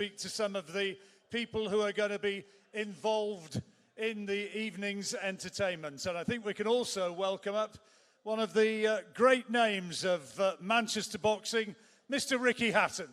speak to some of the people who are going to be involved in the evening's entertainment. And I think we can also welcome up one of the great names of Manchester boxing, Mr. Ricky Hatton.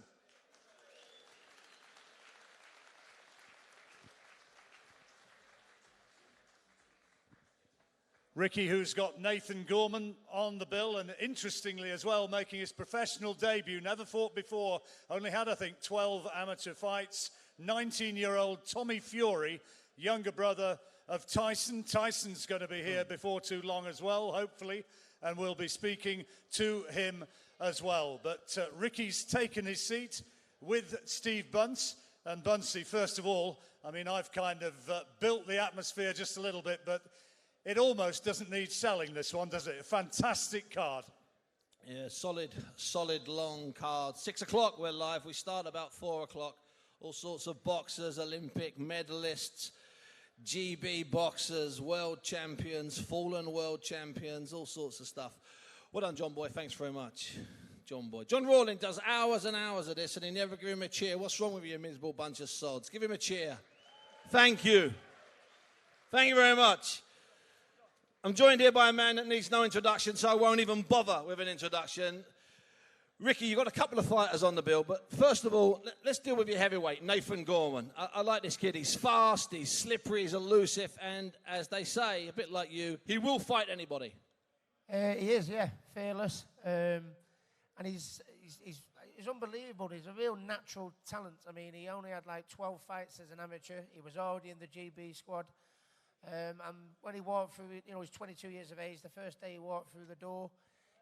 Ricky, who's got Nathan Gorman on the bill, and interestingly as well, making his professional debut, never fought before, only had, I think, 12 amateur fights. 19-year-old Tommy Fury, younger brother of Tyson. Tyson's going to be here before too long as well, hopefully, and we'll be speaking to him as well. But Ricky's taken his seat with Steve Bunce. And Buncey, first of all, I mean, I've kind of built the atmosphere just a little bit, but it almost doesn't need selling, this one, does it? A fantastic card. Yeah, solid long card. 6 o'clock, we're live. We start about 4 o'clock. All sorts of boxers, Olympic medalists, GB boxers, world champions, fallen world champions, all sorts of stuff. Well done, John Boy. Thanks very much, John Boy. John Rawling does hours and hours of this, and he never give him a cheer. What's wrong with you, miserable bunch of sods? Give him a cheer. Thank you. Thank you very much. I'm joined here by a man that needs no introduction, so I won't even bother with an introduction. Ricky, you've got a couple of fighters on the bill, but first of all, let's deal with your heavyweight, Nathan Gorman. I like this kid. He's fast, he's slippery, he's elusive, and as they say, a bit like you, he will fight anybody. He is, yeah, fearless, and he's unbelievable. He's a real natural talent. I mean, he only had like 12 fights as an amateur. He was already in the GB squad. And when he walked through, you know, he's 22 years of age. The first day he walked through the door,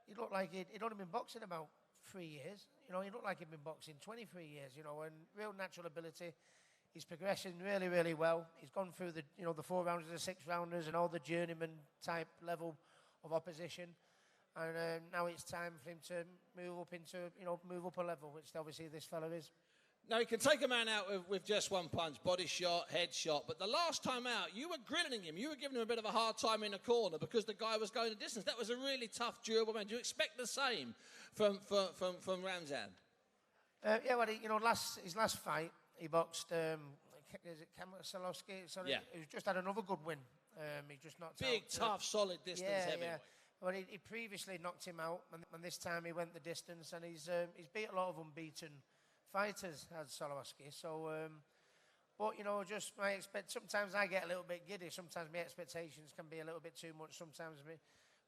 he looked like he'd only been boxing about 3 years. You know, he looked like he'd been boxing 23 years, you know, and real natural ability. He's progressing really, really well. He's gone through the, you know, the 4 rounders, the 6 rounders, and all the journeyman type level of opposition. And now it's time for him to move up into, you know, move up a level, which obviously this fella is. Now, he can take a man out with just one punch, body shot, head shot. But the last time out, you were grilling him. You were giving him a bit of a hard time in the corner because the guy was going the distance. That was a really tough, durable man. Do you expect the same from Ramzan? Yeah, well, you know, his last fight, he boxed, is it Salowski? Sorry, yeah. He's just had another good win. He just knocked out. Big, tough, solid distance heavyweight. Yeah. Well, he previously knocked him out, and this time he went the distance, and he's beat a lot of unbeaten fighters, as Salowski. So, but, you know, just sometimes I get a little bit giddy. Sometimes my expectations can be a little bit too much. Sometimes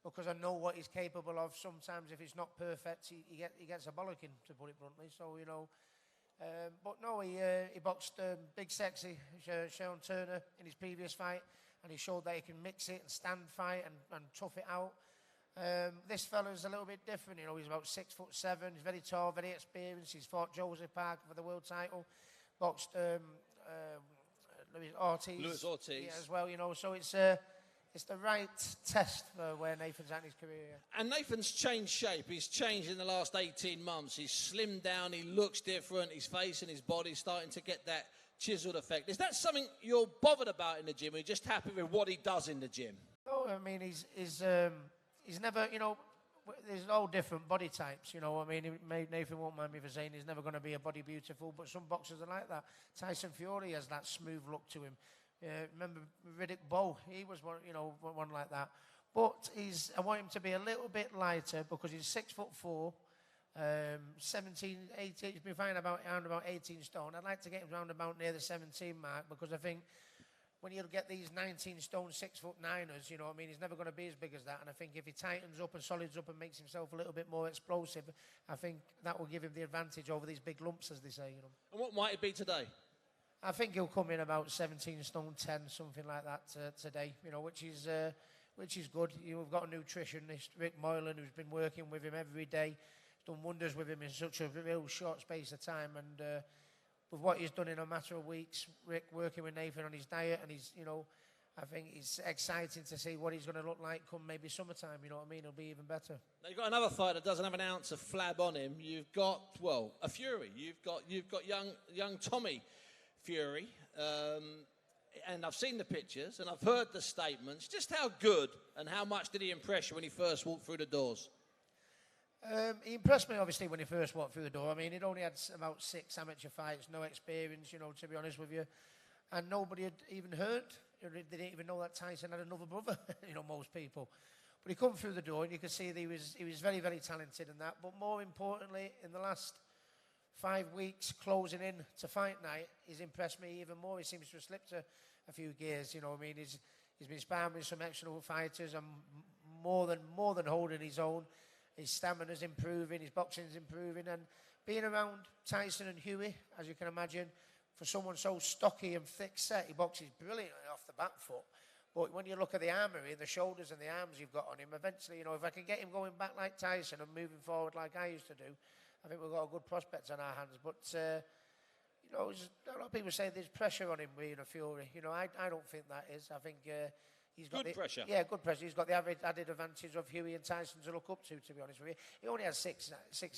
because I know what he's capable of. Sometimes if it's not perfect, he gets a bollocking, to put it bluntly. So, you know, but no, he boxed big sexy Sean Turner in his previous fight, and he showed that he can mix it and stand fight and tough it out. This fella's a little bit different, you know. He's about 6'7". He's very tall, very experienced. He's fought Joseph Parker for the world title, boxed Luis Ortiz yeah, as well, you know. So it's the right test for where Nathan's at in his career. And Nathan's changed shape. He's changed in the last 18 months. He's slimmed down. He looks different. His face and his body's starting to get that chiseled effect. Is that something you're bothered about in the gym? Or are you just happy with what he does in the gym? No, I mean he's never, you know, there's all different body types, you know. I mean, Nathan won't mind me for saying he's never going to be a body beautiful, but some boxers are like that. Tyson Fury has that smooth look to him. Remember Riddick Bowe? He was one, you know, one like that. But I want him to be a little bit lighter because he's 6'4", 17, 18. He's been fighting around about 18 stone. I'd like to get him round about near the 17 mark because I think when you get these 19 stone, 6'9"ers, you know what I mean, he's never going to be as big as that. And I think if he tightens up and solids up and makes himself a little bit more explosive, I think that will give him the advantage over these big lumps, as they say, you know. And what might it be today? I think he'll come in about 17 stone 10, something like that today, you know, which is good. You've got a nutritionist, Rick Moylan, who's been working with him every day. He's done wonders with him in such a real short space of time, and with what he's done in a matter of weeks, Rick working with Nathan on his diet, and he's, you know, I think it's exciting to see what he's going to look like come maybe summertime, you know what I mean? He'll be even better. Now you've got another fighter that doesn't have an ounce of flab on him. You've got, well, a Fury. You've got young Tommy Fury. And I've seen the pictures and I've heard the statements. Just how good and how much did he impress you when he first walked through the doors? He impressed me, obviously, when he first walked through the door. I mean, he'd only had about 6 amateur fights, no experience, you know, to be honest with you. And nobody had even heard. They didn't even know that Tyson had another brother, you know, most people. But he come through the door, and you could see that he was very, very talented in that. But more importantly, in the last 5 weeks closing in to fight night, he's impressed me even more. He seems to have slipped a few gears, you know what I mean? He's been sparring with some excellent fighters and more than holding his own. His stamina's improving, his boxing's improving, and being around Tyson and Huey, as you can imagine, for someone so stocky and thick-set, he boxes brilliantly off the back foot. But when you look at the armoury and the shoulders and the arms you've got on him, eventually, you know, if I can get him going back like Tyson and moving forward like I used to do, I think we've got a good prospect on our hands. But, you know, a lot of people say there's pressure on him being a Fury. You know, I don't think that is. I think he's got good pressure. Yeah, good pressure. He's got the added advantage of Huey and Tyson to look up to be honest with you. He only has six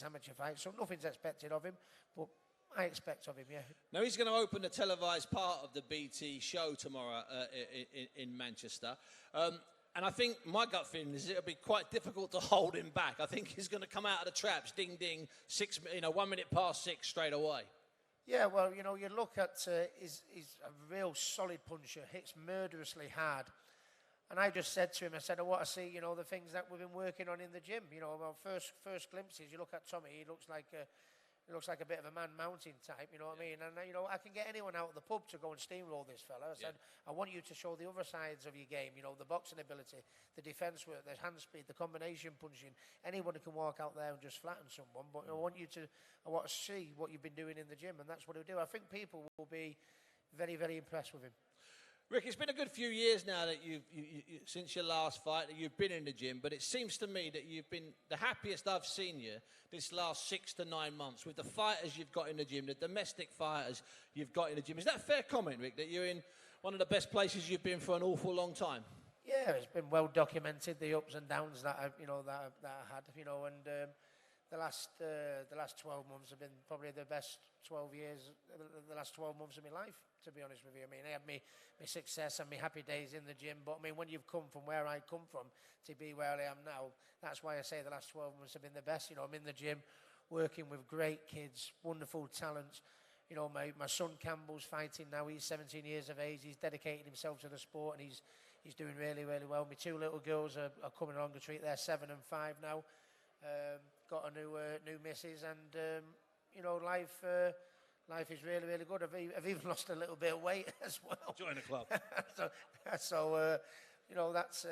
amateur fights, so nothing's expected of him. But I expect of him, yeah. Now, he's going to open the televised part of the BT show tomorrow in Manchester. And I think my gut feeling is it'll be quite difficult to hold him back. I think he's going to come out of the traps, ding, ding, 1 minute past 6 straight away. Yeah, well, you know, you look at, he's a real solid puncher, hits murderously hard. And I just said to him, I want to see, you know, the things that we've been working on in the gym. You know, well, first glimpses, you look at Tommy, he looks like a bit of a man mountain type, you know what I mean? And, you know, I can get anyone out of the pub to go and steamroll this fella. I said, I want you to show the other sides of your game, you know, the boxing ability, the defence work, the hand speed, the combination punching. Anyone can walk out there and just flatten someone, but I want to see what you've been doing in the gym, and that's what he'll do. I think people will be very, very impressed with him. Rick, it's been a good few years now that you since your last fight that you've been in the gym, but it seems to me that you've been the happiest I've seen you this last 6 to 9 months with the fighters you've got in the gym, the domestic fighters you've got in the gym. Is that a fair comment, Rick, that you're in one of the best places you've been for an awful long time? Yeah, it's been well documented, the ups and downs that I had, you know, and the last 12 months have been probably the best 12 years, the last 12 months of my life, to be honest with you. I mean, I had my success and my happy days in the gym, but I mean, when you've come from where I come from to be where I am now, that's why I say the last 12 months have been the best. You know, I'm in the gym working with great kids, wonderful talents. You know, my son Campbell's fighting now. He's 17 years of age. He's dedicated himself to the sport, and he's doing really, really well. My 2 little girls are coming along the treat. They're 7 and 5 now. Got a new missus, and you know, life is really, really good. I've even lost a little bit of weight as well. Join the club. so you know, that's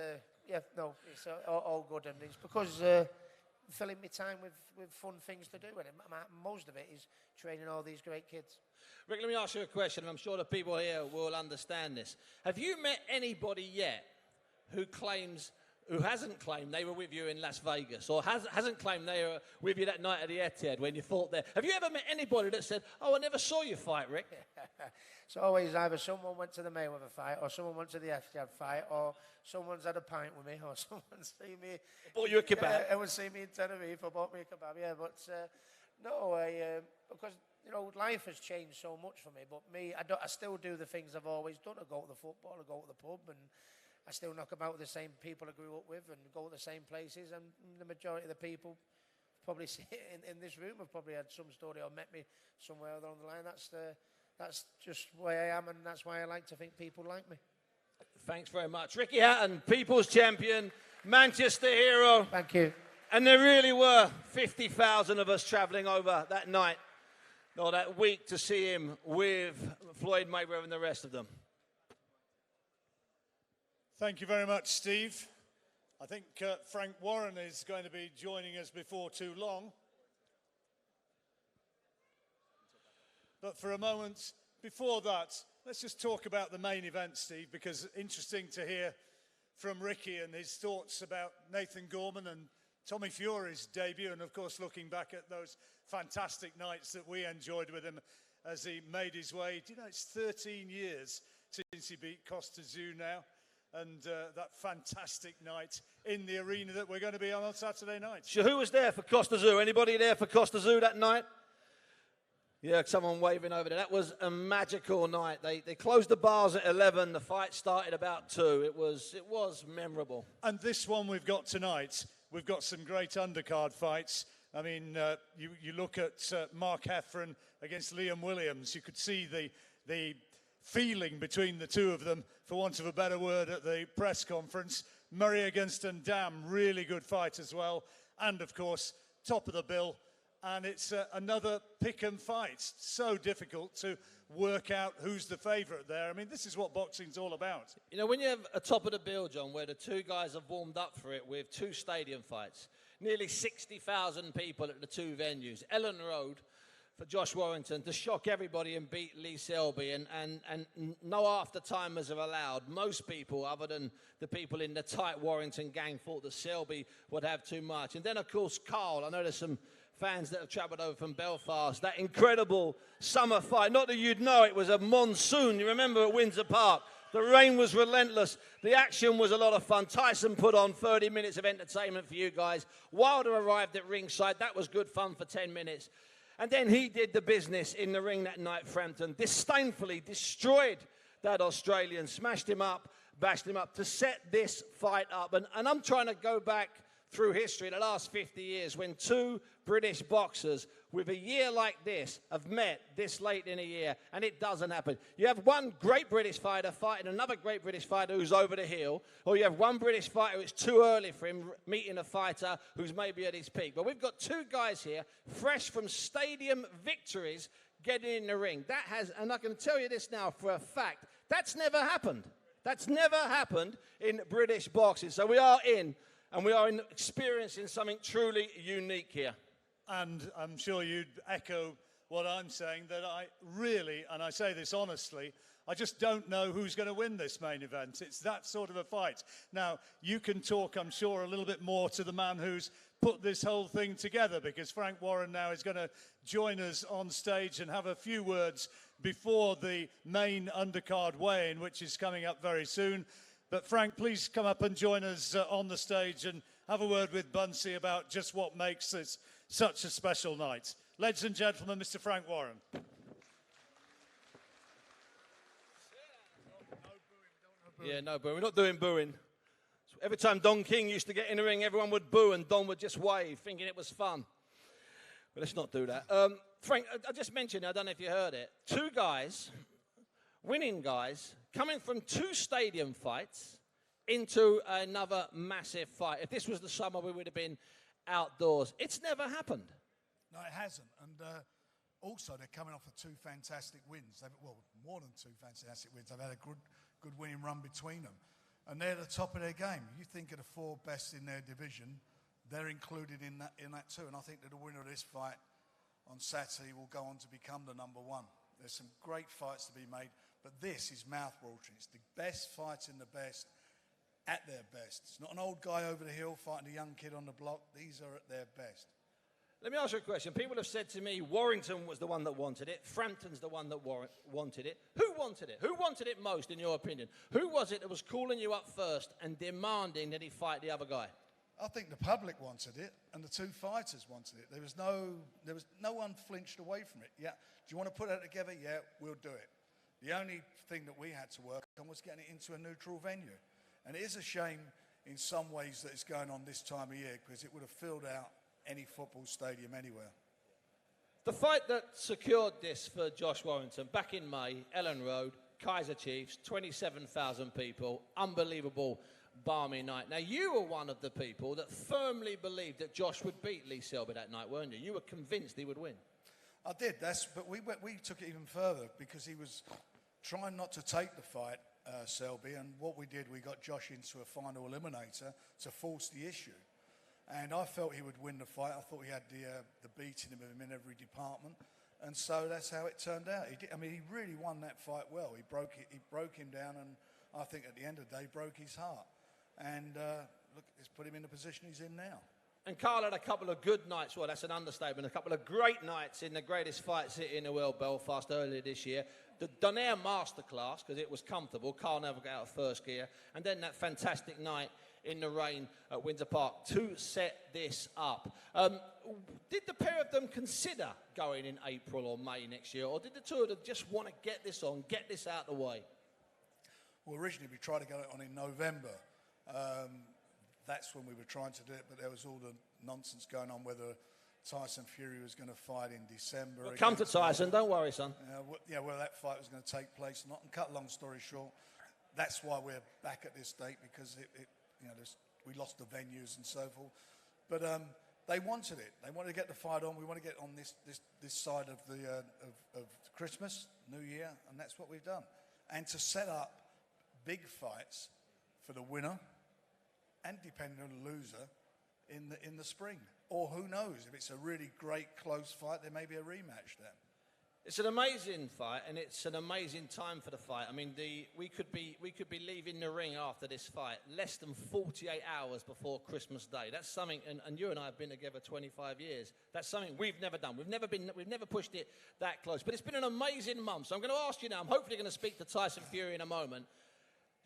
it's all good, and it's because filling my time with fun things to do, and most of it is training all these great kids. Rick, let me ask you a question, and I'm sure the people here will understand this. Have you met anybody yet who hasn't claimed they were with you in Las Vegas, or hasn't claimed they were with you that night at the Etihad when you fought there? Have you ever met anybody that said, "Oh, I never saw you fight, Rick"? It's always either someone went to the Mayweather fight, or someone went to the Etihad fight, or someone's had a pint with me, or someone's seen me. Bought you a kebab? Everyone's seen me in Tenerife, or bought me a kebab, yeah. But no, because you know, life has changed so much for me. But me, I still do the things I've always done. I go to the football, I go to the pub, and I still knock about with the same people I grew up with and go to the same places, and the majority of the people probably in this room have probably had some story or met me somewhere along the line. That's just the way I am, and that's why I like to think people like me. Thanks very much. Ricky Hatton, People's Champion, Manchester hero. Thank you. And there really were 50,000 of us travelling over that night, or that week, to see him with Floyd Mayweather and the rest of them. Thank you very much, Steve. I think Frank Warren is going to be joining us before too long. But for a moment, before that, let's just talk about the main event, Steve, because interesting to hear from Ricky and his thoughts about Nathan Gorman and Tommy Fury's debut, and of course looking back at those fantastic nights that we enjoyed with him as he made his way. Do you know, it's 13 years since he beat Costa Zoo now. And that fantastic night in the arena that we're going to be on Saturday night. So who was there for Costa Zoo? Anybody there for Costa Zoo that night? Yeah, someone waving over there. That was a magical night. They closed the bars at 11. The fight started about 2. It was memorable. And this one we've got tonight, we've got some great undercard fights. I mean, you look at Mark Heffron against Liam Williams. You could see the feeling between the two of them, for want of a better word, at the press conference. Murray against Ndam, really good fight as well. And, of course, top of the bill. And it's another pick-em fight. So difficult to work out who's the favourite there. I mean, this is what boxing's all about. You know, when you have a top of the bill, John, where the two guys have warmed up for it with two stadium fights, nearly 60,000 people at the two venues, Ellen Road for Josh Warrington to shock everybody and beat Lee Selby, and no after-timers are allowed. Most people, other than the people in the tight Warrington gang, thought that Selby would have too much. And then, of course, Carl. I know there's some fans that have travelled over from Belfast. That incredible summer fight. Not that you'd know, it was a monsoon. You remember at Windsor Park. The rain was relentless. The action was a lot of fun. Tyson put on 30 minutes of entertainment for you guys. Wilder arrived at ringside. That was good fun for 10 minutes. And then he did the business in the ring that night, Frampton. Disdainfully destroyed that Australian, smashed him up, bashed him up to set this fight up. And I'm trying to go back through history in the last 50 years when two British boxers with a year like this have met this late in a year, and it doesn't happen. You have one great British fighter fighting another great British fighter who's over the hill, or you have one British fighter it's too early for him meeting a fighter who's maybe at his peak. But we've got two guys here, fresh from stadium victories, getting in the ring. That has, and I can tell you this now for a fact, that's never happened. That's never happened in British boxing. So we are in, and we are experiencing something truly unique here. And I'm sure you'd echo what I'm saying, that I really, and I say this honestly, I just don't know who's going to win this main event. It's that sort of a fight. Now, you can talk, I'm sure, a little bit more to the man who's put this whole thing together, because Frank Warren now is going to join us on stage and have a few words before the main undercard weigh-in, which is coming up very soon. But Frank, please come up and join us on the stage and have a word with Bunsey about just what makes this such a special night. Ladies and gentlemen, Mr. Frank Warren. Yeah, no booing. We're not doing booing. Every time Don King used to get in the ring, everyone would boo and Don would just wave, thinking it was fun. But let's not do that. Frank, I just mentioned, I don't know if you heard it, two guys, winning guys, coming from two stadium fights into another massive fight. If this was the summer, we would have been outdoors. It's never happened. No, it hasn't. And also, they're coming off of two fantastic wins. Well, more than two fantastic wins. They've had a good winning run between them. And they're at the top of their game. You think of the four best in their division, they're included in that too. And I think that the winner of this fight on Saturday will go on to become the number one. There's some great fights to be made, but this is mouth-watering. It's the best fights in the best at their best. It's not an old guy over the hill fighting a young kid on the block. These are at their best. Let me ask you a question. People have said to me, Warrington was the one that wanted it. Frampton's the one that wanted it. Who wanted it? Who wanted it most, in your opinion? Who was it that was calling you up first and demanding that he fight the other guy? I think the public wanted it, and the two fighters wanted it. There was no one flinched away from it. Yeah, do you want to put that together? Yeah, we'll do it. The only thing that we had to work on was getting it into a neutral venue. And it is a shame in some ways that it's going on this time of year, because it would have filled out any football stadium anywhere. The fight that secured this for Josh Warrington back in May, Ellen Road, Kaiser Chiefs, 27,000 people, unbelievable balmy night. Now, you were one of the people that firmly believed that Josh would beat Lee Selby that night, weren't you? You were convinced he would win. I did, but we took it even further, because he was trying not to take the fight, Selby, and what we did, we got Josh into a final eliminator to force the issue. And I felt he would win the fight. I thought he had the beating of him in every department. And so that's how it turned out. He really won that fight well. He broke him down, and I think at the end of the day, broke his heart. And look, it's put him in the position he's in now. And Carl had a couple of good nights. Well, that's an understatement. A couple of great nights in the greatest fight city in the world, Belfast, earlier this year. The Donaire Masterclass, because it was comfortable. Carl never got out of first gear. And then that fantastic night in the rain at Windsor Park to set this up. Did the pair of them consider going in April or May next year, or did the two of them just want to get this on, get this out of the way? Well, originally we tried to get it on in November. that's when we were trying to do it, but there was all the nonsense going on whether Tyson Fury was going to fight in December. We'll come to Tyson, don't worry, son. Whether that fight was going to take place or not. And cut a long story short, that's why we're back at this date, because we lost the venues and so forth. But they wanted it. They wanted to get the fight on. We want to get on this side of the of Christmas, New Year, and that's what we've done. And to set up big fights for the winner, and depending on the loser, in the spring. Or who knows, if it's a really great close fight, there may be a rematch then. It's an amazing fight, and it's an amazing time for the fight. I mean, we could be leaving the ring after this fight less than 48 hours before Christmas Day. That's something, and you and I have been together 25 years. That's something we've never done. We've never pushed it that close. But it's been an amazing month. So I'm going to ask you now. I'm hopefully going to speak to Tyson Fury in a moment.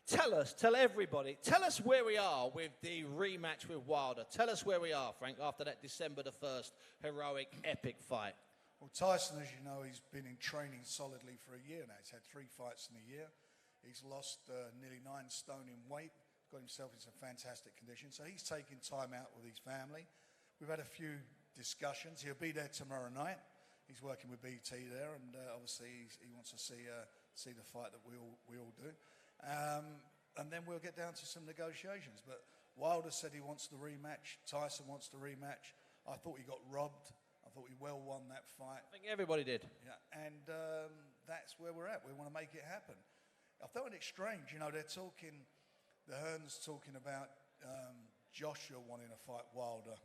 Tell everybody, tell us where we are with the rematch with Wilder. Tell us where we are, Frank, after that December the 1st heroic, epic fight. Well, Tyson, as you know, he's been in training solidly for a year now. He's had 3 fights in a year. He's lost nearly 9 stone in weight. Got himself in some fantastic condition. So he's taking time out with his family. We've had a few discussions. He'll be there tomorrow night. He's working with BT there, and obviously he wants to see the fight that we all do. And then we'll get down to some negotiations. But Wilder said he wants the rematch. Tyson wants the rematch. I thought he got robbed. I thought he well won that fight. I think everybody did. Yeah, and that's where we're at. We want to make it happen. I found it strange. They're talking, the Hearns talking about Joshua wanting to fight Wilder,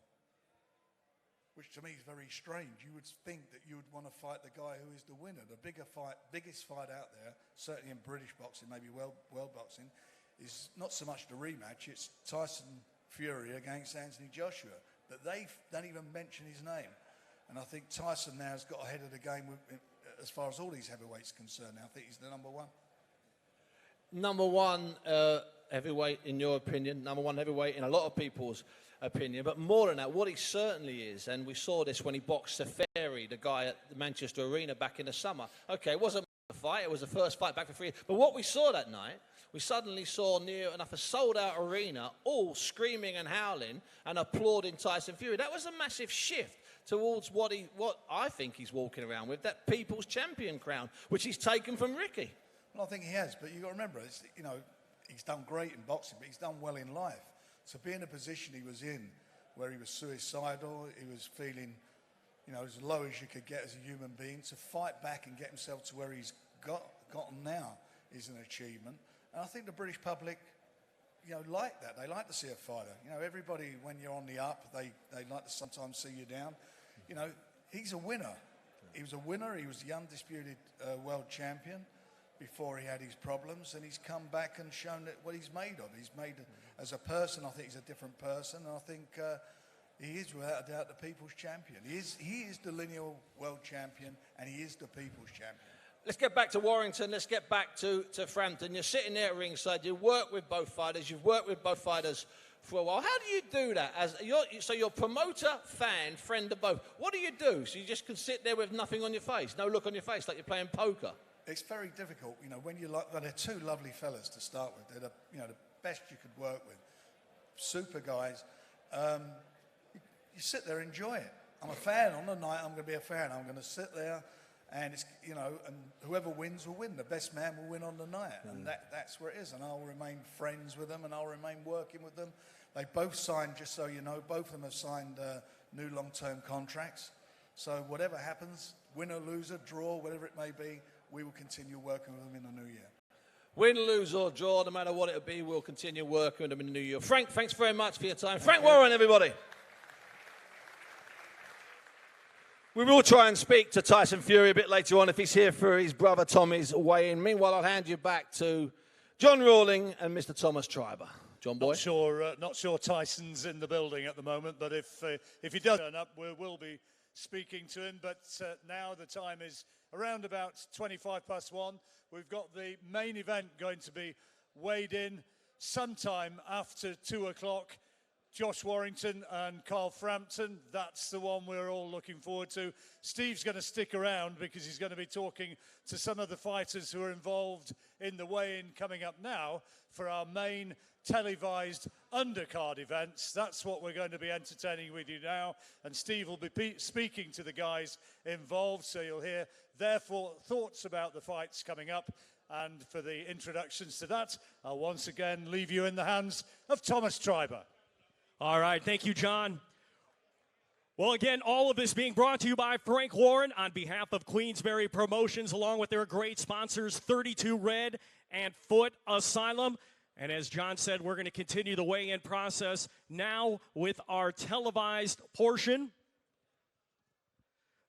which to me is very strange. You would think that you would want to fight the guy who is the winner. The biggest fight out there, certainly in British boxing, maybe world boxing, is not so much the rematch. It's Tyson Fury against Anthony Joshua. But they don't even mention his name. And I think Tyson now has got ahead of the game as far as all these heavyweights are concerned now. I think he's the number one. Number one heavyweight, in your opinion. Number one heavyweight in a lot of people's opinion. But more than that, what he certainly is, and we saw this when he boxed Safari, the guy at the Manchester Arena back in the summer. Okay, it wasn't a fight. It was the first fight back for 3 years. But what we saw that night, we suddenly saw near enough a sold-out arena, all screaming and howling and applauding Tyson Fury. That was a massive shift towards what I think he's walking around with, that People's Champion crown, which he's taken from Ricky. Well, I think he has, but you've got to remember, he's done great in boxing, but he's done well in life. To be in a position he was in, where he was suicidal, he was feeling, as low as you could get as a human being, to fight back and get himself to where he's gotten now is an achievement. And I think the British public, like that. They like to see a fighter. Everybody, when you're on the up, they like to sometimes see you down. He's a winner. He was a winner. He was the undisputed world champion before he had his problems, and he's come back and shown what he's made of. He's made, as a person, I think he's a different person, and I think he is, without a doubt, the people's champion. He is the lineal world champion, and he is the people's champion. Let's get back to Warrington. Let's get back to Frampton. You're sitting there at ringside. You work with both fighters. You've worked with both fighters for a while. How do you do that? So you're promoter, fan, friend of both. What do you do? So you just can sit there with nothing on your face, no look on your face, like you're playing poker? It's very difficult, when you they're 2 lovely fellas to start with. They're the best you could work with. Super guys. You sit there, enjoy it. I'm a fan. On the night, I'm going to be a fan. I'm going to sit there. And it's and whoever wins will win. The best man will win on the night, and that's where it is. And I'll remain friends with them, and I'll remain working with them. They both signed, just so you know, both of them have signed new long-term contracts. So whatever happens, win or lose, draw, whatever it may be, we will continue working with them in the new year. Win, lose or draw, no matter what it'll be, we'll continue working with them in the new year. Frank, thanks very much for your time. Frank Warren, everybody. We will try and speak to Tyson Fury a bit later on if he's here for his brother Tommy's weigh-in. Meanwhile, I'll hand you back to John Rawling and Mr. Thomas Triber. John Boy? Not sure Tyson's in the building at the moment, but if he does turn up, we will be speaking to him. But now the time is around about 1:25. We've got the main event going to be weighed in sometime after 2 o'clock. Josh Warrington and Carl Frampton. That's the one we're all looking forward to. Steve's going to stick around because he's going to be talking to some of the fighters who are involved in the weigh-in coming up now for our main televised undercard events. That's what we're going to be entertaining with you now. And Steve will be speaking to the guys involved, so you'll hear their thoughts about the fights coming up. And for the introductions to that, I'll once again leave you in the hands of Thomas Treiber. All right, thank you, John. Well, again, all of this being brought to you by Frank Warren on behalf of Queensberry Promotions, along with their great sponsors, 32 Red and Foot Asylum. And as John said, we're going to continue the weigh-in process now with our televised portion.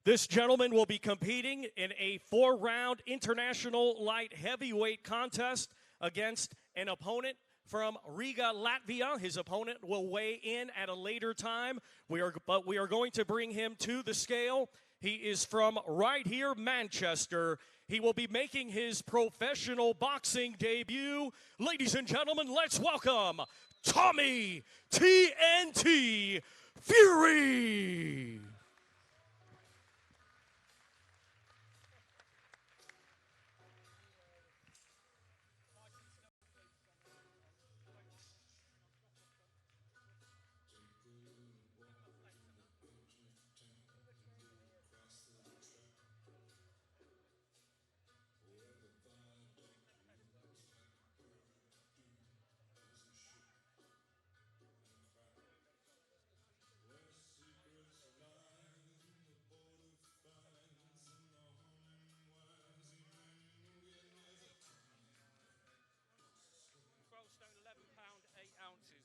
This gentleman will be competing in a 4-round international light heavyweight contest against an opponent from Riga, Latvia. His opponent will weigh in at a later time. We are going to bring him to the scale. He is from right here, Manchester. He will be making his professional boxing debut. Ladies and gentlemen, let's welcome Tommy TNT Fury.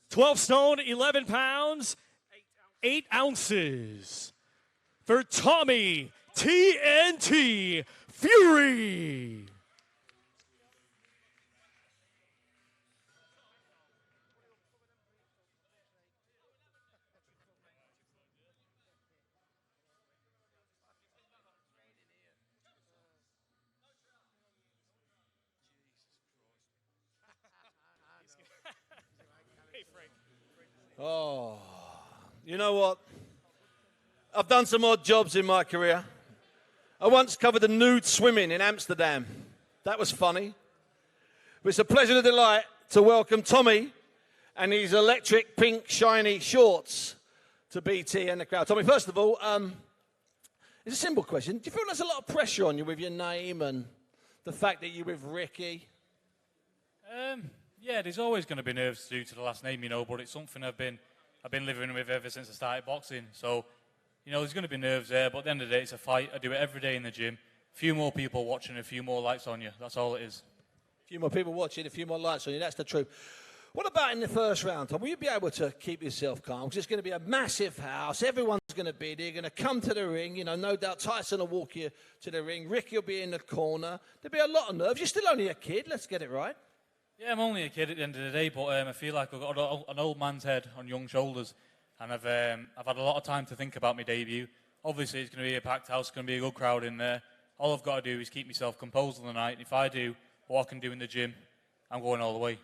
Twelve stone, 11 pounds, 8 ounces for Tommy TNT Fury. Oh, you know what? I've done some odd jobs in my career. I once covered the nude swimming in Amsterdam. That was funny. But it's a pleasure and a delight to welcome Tommy and his electric pink shiny shorts to BT and the crowd. Tommy, first of all, it's a simple question. Do you feel there's a lot of pressure on you with your name and the fact that you're with Ricky? Yeah, there's always going to be nerves due to the last name, you know, but it's something I've been living with ever since I started boxing. So, you know, there's going to be nerves there, but at the end of the day, it's a fight. I do it every day in the gym. A few more people watching, a few more lights on you. That's all it is. A few more people watching, a few more lights on you. That's the truth. What about in the first round, Tom? Will you be able to keep yourself calm? Because it's going to be a massive house. Everyone's going to be there. You're going to come to the ring. You know, no doubt Tyson will walk you to the ring. Ricky will be in the corner. There'll be a lot of nerves. You're still only a kid. Let's get it right. Yeah, I'm only a kid at the end of the day, but I feel like I've got an old man's head on young shoulders, and I've had a lot of time to think about my debut. Obviously, it's going to be a packed house, it's going to be a good crowd in there. All I've got to do is keep myself composed on the night, and if I do what I can do in the gym, I'm going all the way.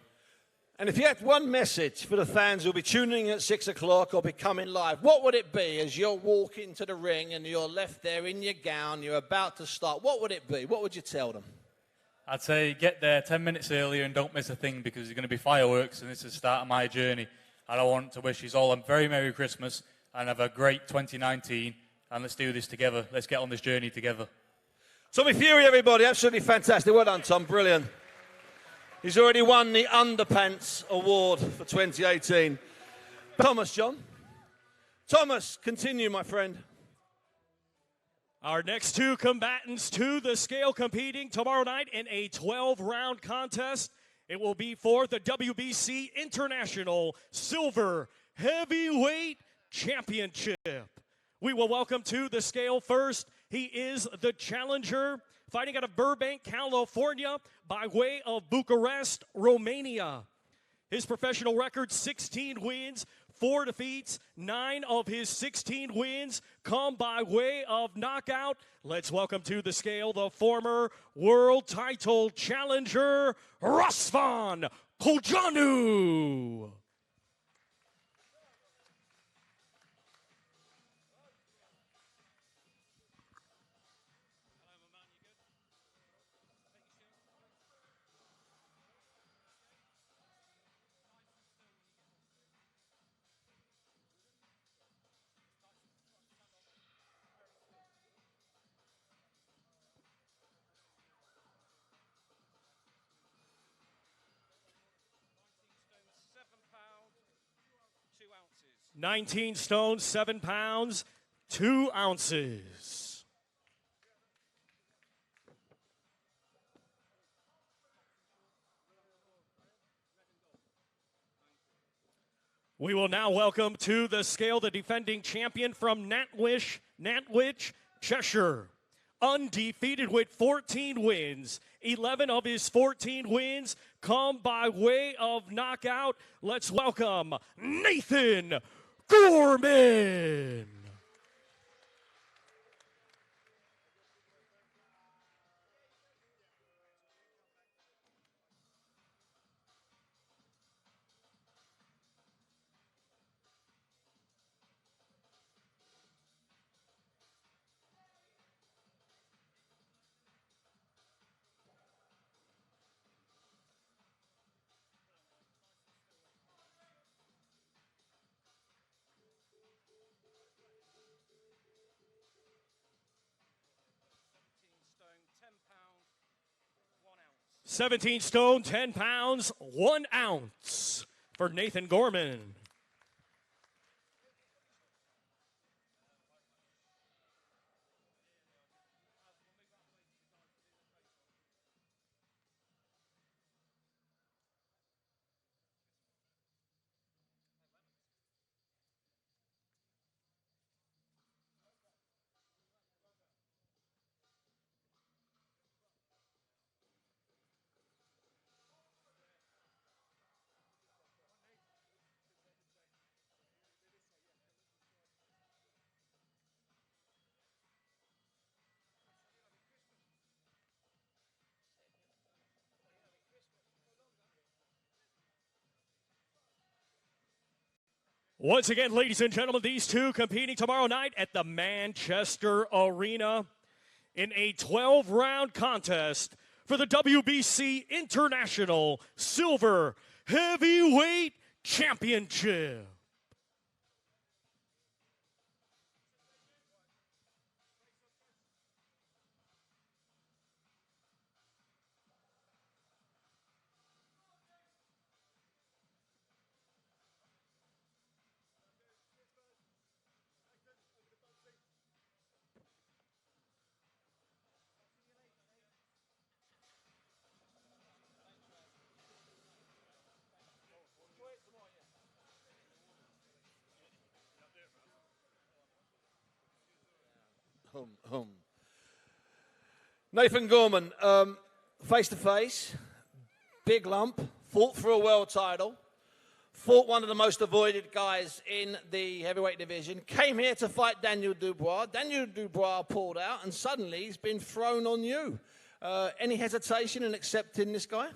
And if you had one message for the fans who'll be tuning in at 6 o'clock or be coming live, what would it be as you're walking to the ring and you're left there in your gown, you're about to start? What would it be? What would you tell them? I'd say get there 10 minutes earlier and don't miss a thing because there's going to be fireworks and this is the start of my journey. And I want to wish you all a very Merry Christmas and have a great 2019. And let's do this together. Let's get on this journey together. Tommy Fury, everybody. Absolutely fantastic. Well done, Tom. Brilliant. He's already won the Underpants Award for 2018. Thomas, John. Thomas, continue, my friend. Our next two combatants to the scale competing tomorrow night in a 12-round contest. It will be for the WBC International Silver Heavyweight Championship. We will welcome to the scale first. He is the challenger, fighting out of Burbank, California, by way of Bucharest, Romania. His professional record, 16 wins, 4 defeats. 9 of his 16 wins come by way of knockout. Let's welcome to the scale the former world title challenger, Rusvan Kojanu. 19 stone, 7 pounds, 2 ounces. We will now welcome to the scale the defending champion from Nantwich, Cheshire. Undefeated with 14 wins. 11 of his 14 wins come by way of knockout. Let's welcome Nathan Gorman. $17 stone, 10 pounds, 1 ounce for Nathan Gorman. Once again, ladies and gentlemen, these two competing tomorrow night at the Manchester Arena in a 12-round contest for the WBC International Silver Heavyweight Championship. Nathan Gorman, face to face, big lump, fought for a world title, fought one of the most avoided guys in the heavyweight division, came here to fight Daniel Dubois. Daniel Dubois pulled out, and suddenly he's been thrown on you. Any hesitation in accepting this guy?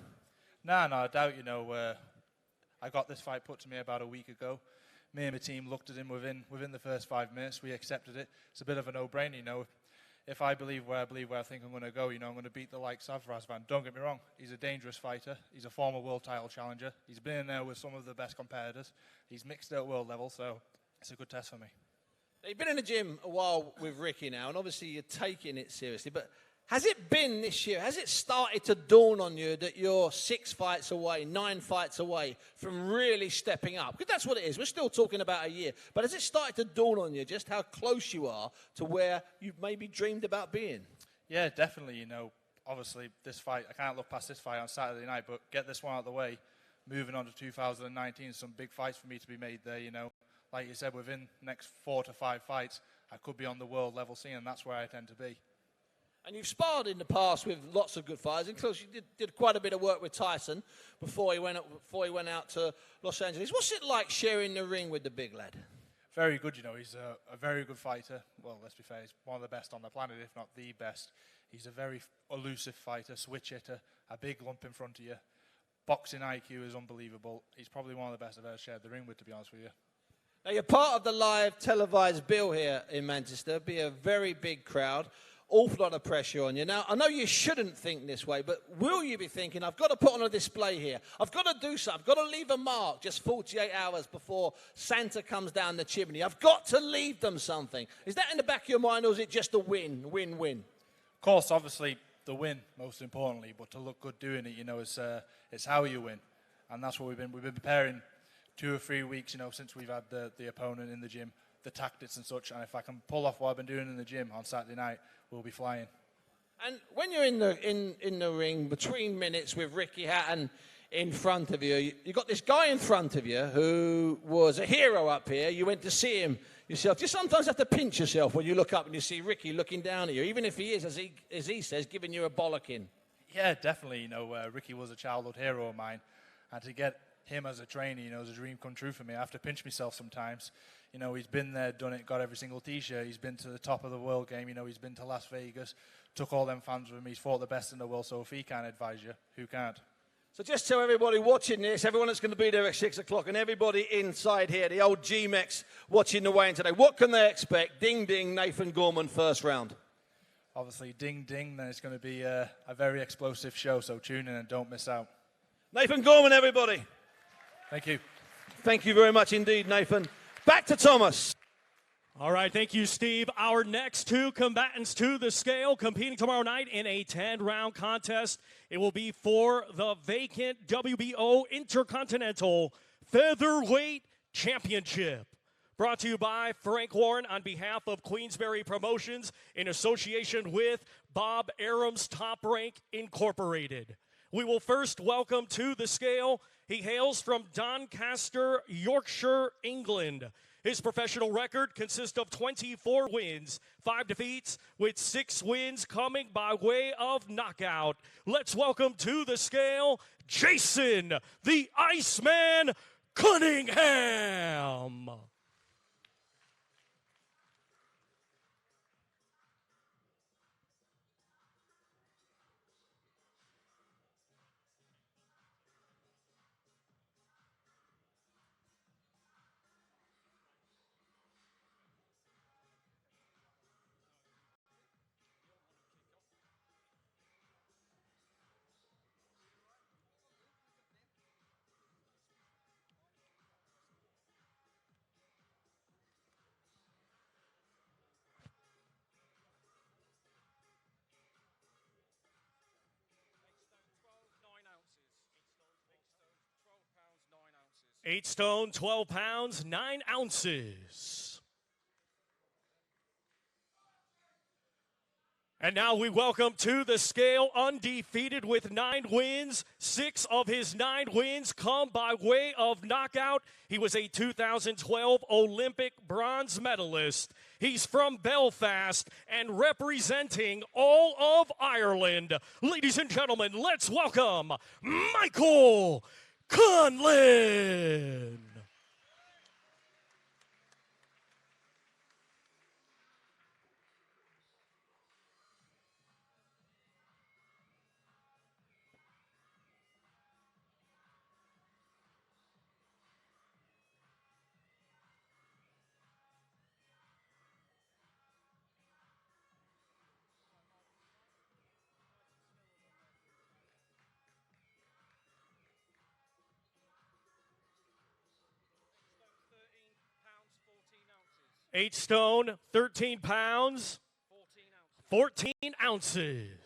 No, I doubt, I got this fight put to me about a week ago. Me and my team looked at him within the first 5 minutes. We accepted it. It's a bit of a no-brainer, If I believe where I think I'm going to go, I'm going to beat the likes of Razvan. Don't get me wrong. He's a dangerous fighter. He's a former world title challenger. He's been in there with some of the best competitors. He's mixed at world level, so it's a good test for me. You've been in the gym a while with Ricky now, and obviously you're taking it seriously, but has it been this year, has it started to dawn on you that you're 6 fights away, 9 fights away from really stepping up? Because that's what it is. We're still talking about a year. But has it started to dawn on you just how close you are to where you've maybe dreamed about being? Yeah, definitely. Obviously this fight, I can't look past this fight on Saturday night, but get this one out of the way. Moving on to 2019, some big fights for me to be made there, Like you said, within the next 4 to 5 fights, I could be on the world level scene, and that's where I tend to be. And you've sparred in the past with lots of good fighters. Including you did quite a bit of work with Tyson before he went out to Los Angeles. What's it like sharing the ring with the big lad? Very good, He's a very good fighter. Well, let's be fair, he's one of the best on the planet, if not the best. He's a very elusive fighter, switch hitter, a big lump in front of you. Boxing IQ is unbelievable. He's probably one of the best I've ever shared the ring with, to be honest with you. Now, you're part of the live televised bill here in Manchester. Be a very big crowd. Awful lot of pressure on you. Now, I know you shouldn't think this way, but will you be thinking, I've got to put on a display here. I've got to do something. I've got to leave a mark just 48 hours before Santa comes down the chimney. I've got to leave them something. Is that in the back of your mind, or is it just a win? Of course, obviously, the win, most importantly, but to look good doing it, it's how you win. And that's what we've been preparing 2 or 3 weeks, since we've had the opponent in the gym, the tactics and such. And if I can pull off what I've been doing in the gym on Saturday night, we'll be flying. And when you're in the ring, between minutes with Ricky Hatton in front of you, you got this guy in front of you who was a hero up here. You went to see him yourself. You sometimes have to pinch yourself when you look up and you see Ricky looking down at you, even if he is, as he says, giving you a bollocking. Yeah, definitely. Ricky was a childhood hero of mine, and to get him as a trainer, is a dream come true for me. I have to pinch myself sometimes. He's been there, done it, got every single T-shirt. He's been to the top of the world game. He's been to Las Vegas, took all them fans with him. He's fought the best in the world. So if he can't advise you, who can't? So just tell everybody watching this, everyone that's going to be there at 6 o'clock, and everybody inside here, the old G-Mex watching the weigh-in today, what can they expect? Ding, ding, Nathan Gorman, first round. Obviously, ding, ding, then it's going to be a very explosive show, so tune in and don't miss out. Nathan Gorman, everybody. Thank you. Thank you very much indeed, Nathan. Back to Thomas. All right, thank you, Steve. Our next two combatants to the scale competing tomorrow night in a 10-round contest. It will be for the vacant WBO Intercontinental Featherweight Championship. Brought to you by Frank Warren on behalf of Queensberry Promotions in association with Bob Arum's Top Rank Incorporated. We will first welcome to the scale. He hails from Doncaster, Yorkshire, England. His professional record consists of 24 wins, 5 defeats, with 6 wins coming by way of knockout. Let's welcome to the scale, Jason, the Iceman Cunningham. Eight stone, 12 pounds, 9 ounces. And now we welcome to the scale, undefeated with 9 wins. 6 of his 9 wins come by way of knockout. He was a 2012 Olympic bronze medalist. He's from Belfast and representing all of Ireland. Ladies and gentlemen, let's welcome Michael Conlon. Eight stone, 13 pounds, 14 ounces.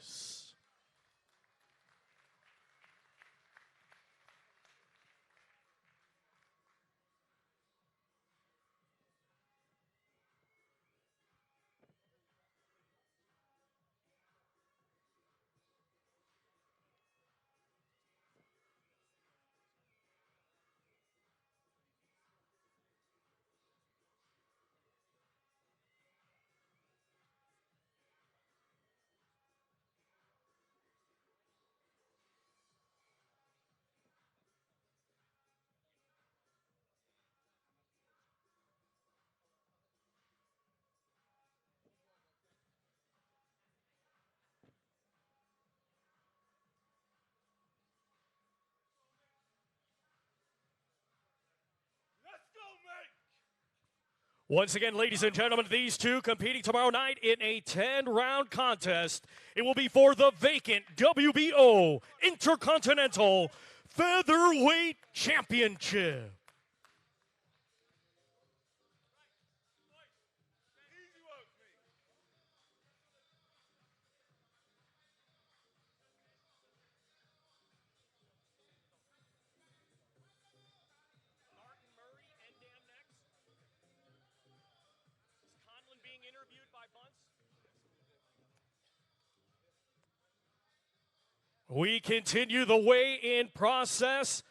Once again, ladies and gentlemen, these two competing tomorrow night in a 10-round contest. It will be for the vacant WBO Intercontinental Featherweight Championship. We continue the weigh-in process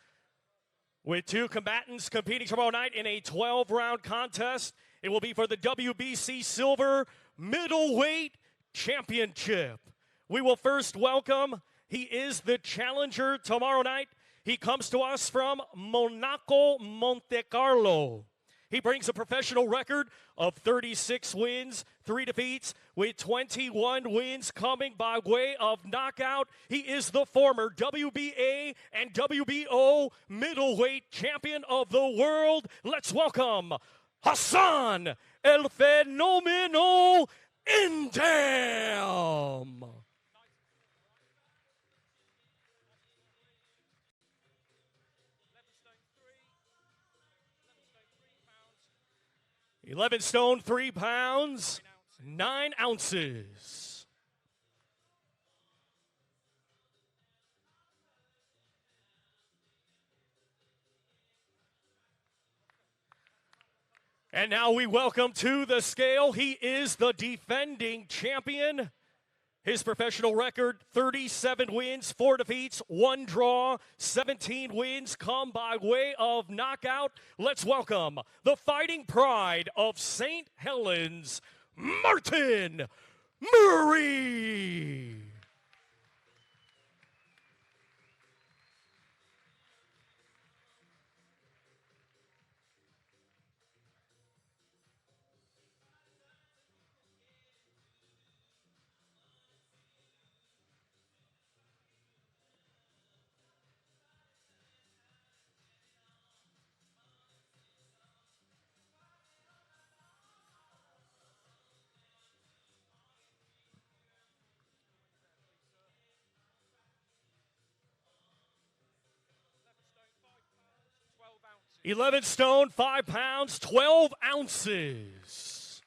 with two combatants competing tomorrow night in a 12-round contest. It will be for the WBC Silver Middleweight Championship. We will first welcome, he is the challenger tomorrow night. He comes to us from Monaco, Monte Carlo. He brings a professional record of 36 wins, 3 defeats, with 21 wins coming by way of knockout. He is the former WBA and WBO middleweight champion of the world. Let's welcome Hassan El Fenomeno Indam. 11 stone, 3 pounds, 9 ounces. And now we welcome to the scale, he is the defending champion. His professional record, 37 wins, 4 defeats, 1 draw, 17 wins come by way of knockout. Let's welcome the fighting pride of St. Helens, Martin Murray. $11 stone, 5 pounds, 12 ounces.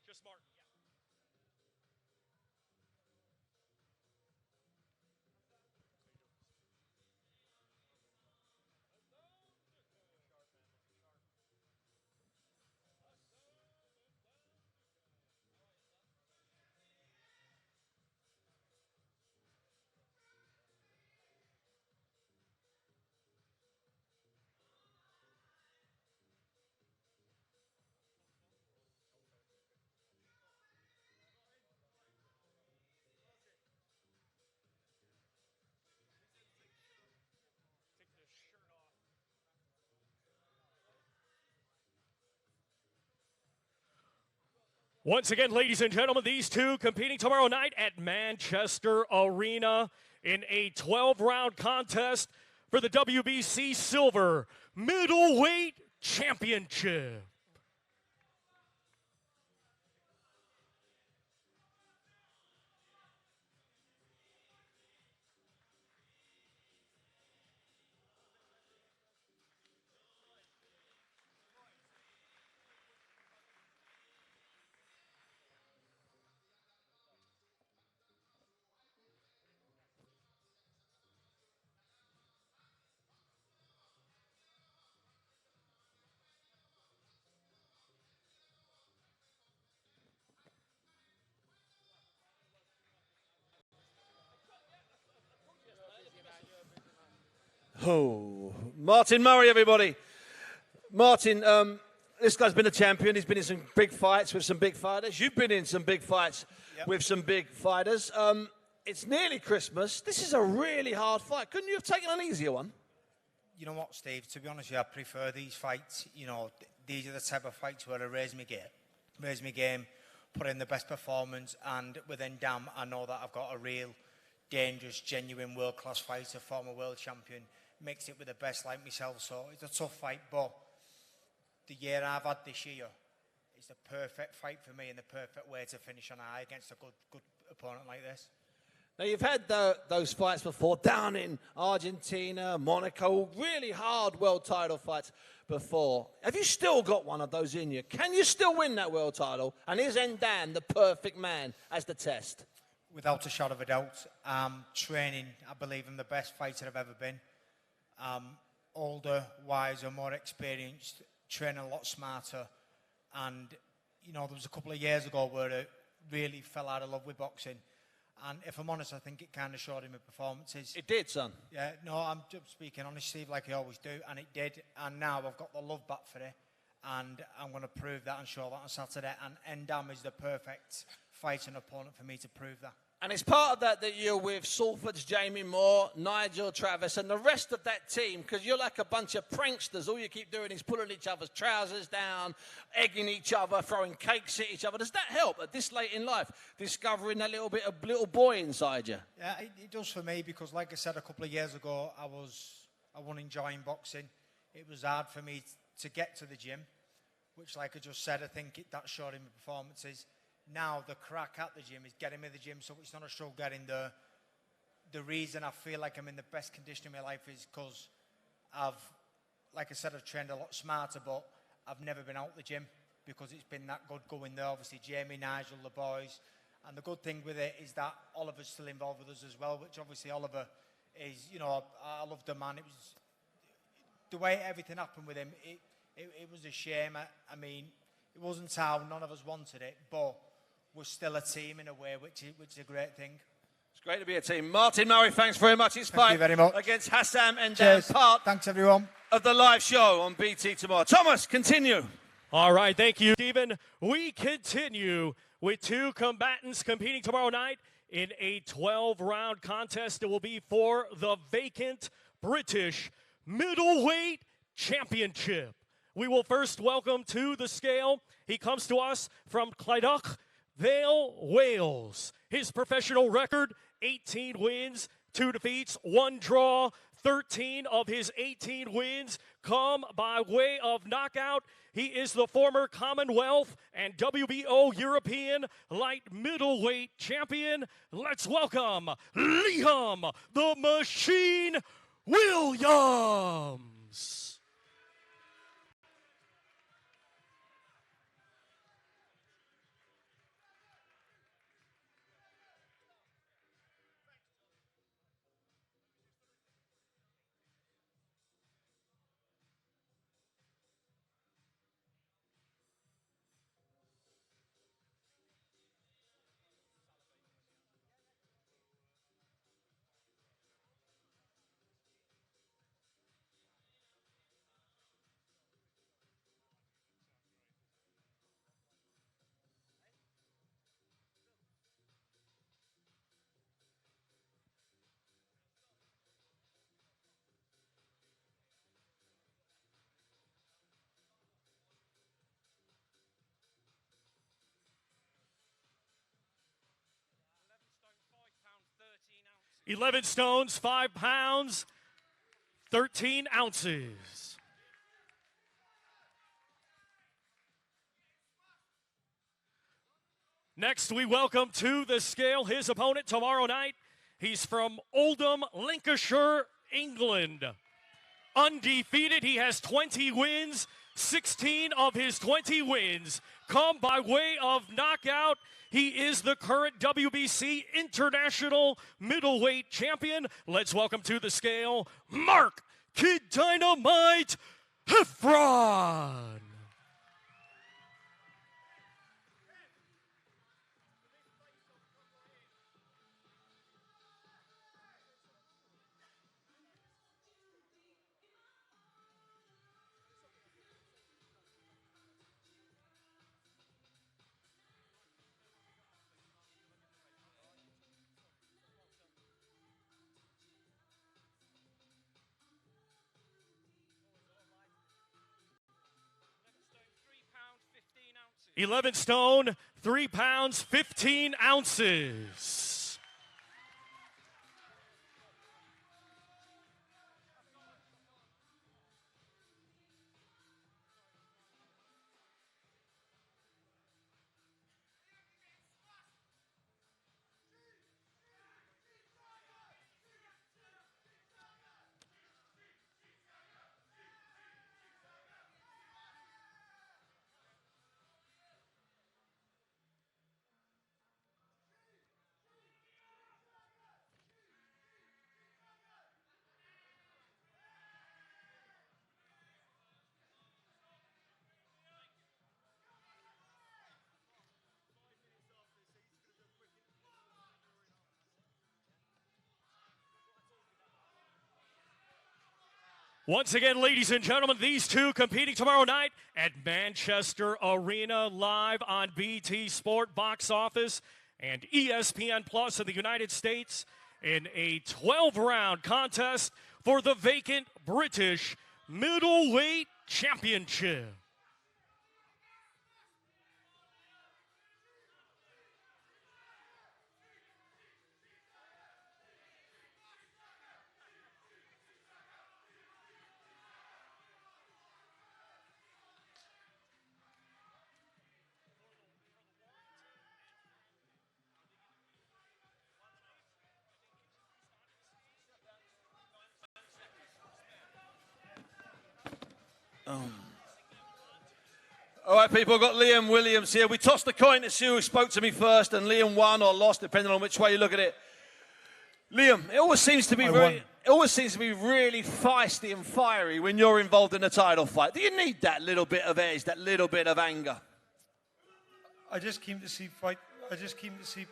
Just Martin. Once again, ladies and gentlemen, these two competing tomorrow night at Manchester Arena in a 12-round contest for the WBC Silver Middleweight Championship. Oh, Martin Murray, everybody. Martin, this guy's been a champion. He's been in some big fights with some big fighters. You've been in some big fights with some big fighters. It's nearly Christmas. This is a really hard fight. Couldn't you have taken an easier one? You know what, Steve? To be honest with you, I prefer these fights. You know, these are the type of fights where I raise my game, put in the best performance, and within Dam, I know that I've got a real, dangerous, genuine world-class fighter, former world champion, mix it with the best like myself. So it's a tough fight, but the year I've had this year is the perfect fight for me and the perfect way to finish on a high against a good opponent like this. Now, you've had those fights before, down in Argentina, Monaco, really hard world title fights before. Have you still got one of those in you? Can you still win that world title? And is Ndan the perfect man as the test? Without a shadow of a doubt. Training, I believe I'm the best fighter I've ever been. Older, wiser, more experienced, training a lot smarter. And, you know, there was a couple of years ago where I really fell out of love with boxing. And if I'm honest, I think it kind of showed in my performances. It did, son. Yeah, no, I'm just speaking honest, Steve, like I always do, and it did. And now I've got the love back for it, and I'm going to prove that and show that on Saturday. And Ndam is the perfect fighting opponent for me to prove that. And it's part of that you're with Salford's Jamie Moore, Nigel Travis, and the rest of that team, because you're like a bunch of pranksters. All you keep doing is pulling each other's trousers down, egging each other, throwing cakes at each other. Does that help at this late in life, discovering that little bit of little boy inside you? Yeah, it does for me, because like I said a couple of years ago, I wasn't enjoying boxing. It was hard for me to get to the gym, which, like I just said, I think that showed in my performances. Now the crack at the gym is getting me to the gym, so it's not a struggle getting there. The reason I feel like I'm in the best condition of my life is because like I said, I've trained a lot smarter, but I've never been out the gym because it's been that good going there. Obviously, Jamie, Nigel, the boys. And the good thing with it is that Oliver's still involved with us as well, which obviously Oliver is, you know, I love the man. It was the way everything happened with him, it was a shame. I mean, it wasn't how none of us wanted it, but we're still a team in a way, which is a great thing. It's great to be a team. Martin Murray, thanks very much. His Thank fight you very much. against Hassam and Cheers. Dan, part Thanks, everyone. of the live show on BT tomorrow. Thomas, continue. All right, thank you, Stephen. We continue with two combatants competing tomorrow night in a 12-round contest. It will be for the vacant British middleweight championship. We will first welcome to the scale. He comes to us from Clydach Vale, Wales. His professional record, 18 wins, 2 defeats, 1 draw. 13 of his 18 wins come by way of knockout. He is the former Commonwealth and WBO European light middleweight champion. Let's welcome Liam the Machine Williams. $11 stones, 5 pounds, 13 ounces. Next, we welcome to the scale his opponent tomorrow night. He's from Oldham, Lancashire, England. Undefeated, he has 20 wins. 16 of his 20 wins come by way of knockout. He is the current WBC International Middleweight Champion. Let's welcome to the scale, Mark Kid Dynamite Heffron. $11 stone, 3 pounds, 15 ounces. Once again, ladies and gentlemen, these two competing tomorrow night at Manchester Arena, live on BT Sport Box Office and ESPN Plus in the United States in a 12-round contest for the vacant British Middleweight Championship. All right, people, I've got Liam Williams here. We tossed the coin to see who spoke to me first, and Liam won or lost, depending on which way you look at it. Liam, it always seems to be really feisty and fiery when you're involved in a title fight. Do you need that little bit of edge, that little bit of anger? I just came to see fight. I just came to see.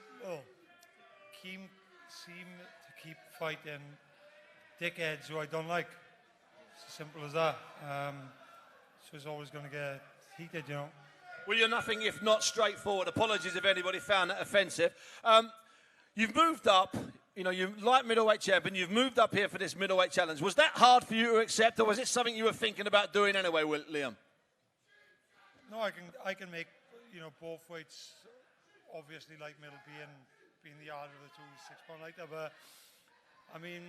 Seem to keep fighting dickheads who I don't like. It's as simple as that. So it's always going to get heated, you know. Well, you're nothing if not straightforward. Apologies if anybody found that offensive. You've moved up. You know, you're light middleweight champion. You've moved up here for this middleweight challenge. Was that hard for you to accept, or was it something you were thinking about doing anyway, Liam? No, I can make, you know, both weights. Obviously, like middle being the harder of the two 6-pound lighter, but I mean,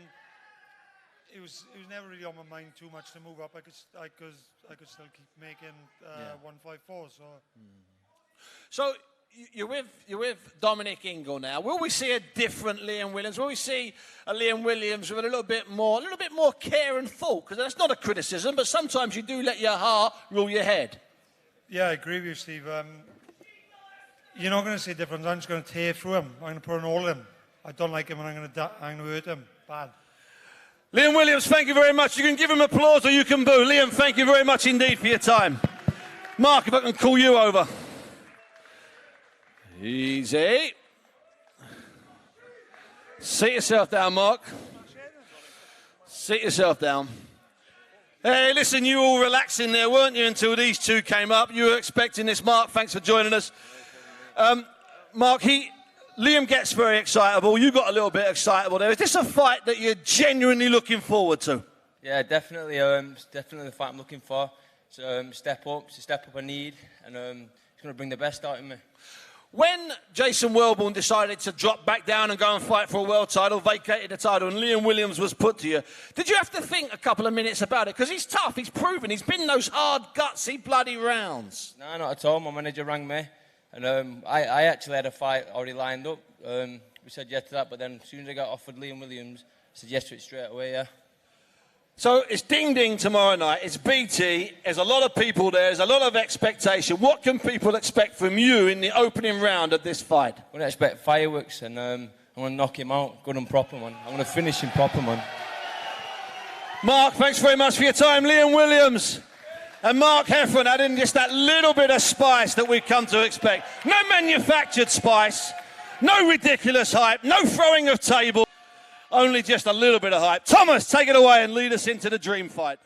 it was never really on my mind too much to move up. I could still keep making 154. So you're with Dominic Ingle now. Will we see a different Liam Williams? Will we see a Liam Williams with a little bit more care and thought? Because that's not a criticism, but sometimes you do let your heart rule your head. Yeah, I agree with you, Steve. You're not going to see a difference. I'm just going to tear through him. I'm going to put an all in him. I don't like him, and I'm going to hurt him bad. Liam Williams, thank you very much. You can give him applause or you can boo. Liam, thank you very much indeed for your time. Mark, if I can call you over. Easy. Sit yourself down, Mark. Sit yourself down. Hey, listen, you were all relaxing there, weren't you, until these two came up? You were expecting this, Mark. Thanks for joining us. Mark, Liam gets very excitable. You got a little bit excitable there. Is this a fight that you're genuinely looking forward to? Yeah, definitely. It's definitely the fight I'm looking for. It's a step up. It's a step up I need, and it's going to bring the best out of me. When Jason Welborn decided to drop back down and go and fight for a world title, vacated the title, and Liam Williams was put to you, did you have to think a couple of minutes about it? Because he's tough. He's proven. He's been those hard, gutsy, bloody rounds. No, not at all. My manager rang me, and I actually had a fight already lined up. We said yes to that, but then as soon as I got offered Liam Williams, I said yes to it straight away, yeah. So it's ding-ding tomorrow night. It's BT. There's a lot of people there. There's a lot of expectation. What can people expect from you in the opening round of this fight? I'm going to expect fireworks, and I'm going to knock him out good and proper, man. I'm going to finish him proper, man. Mark, thanks very much for your time. Liam Williams and Mark Heffron adding just that little bit of spice that we've come to expect. No manufactured spice. No ridiculous hype. No throwing of tables. Only just a little bit of hype. Thomas, take it away and lead us into the dream fight.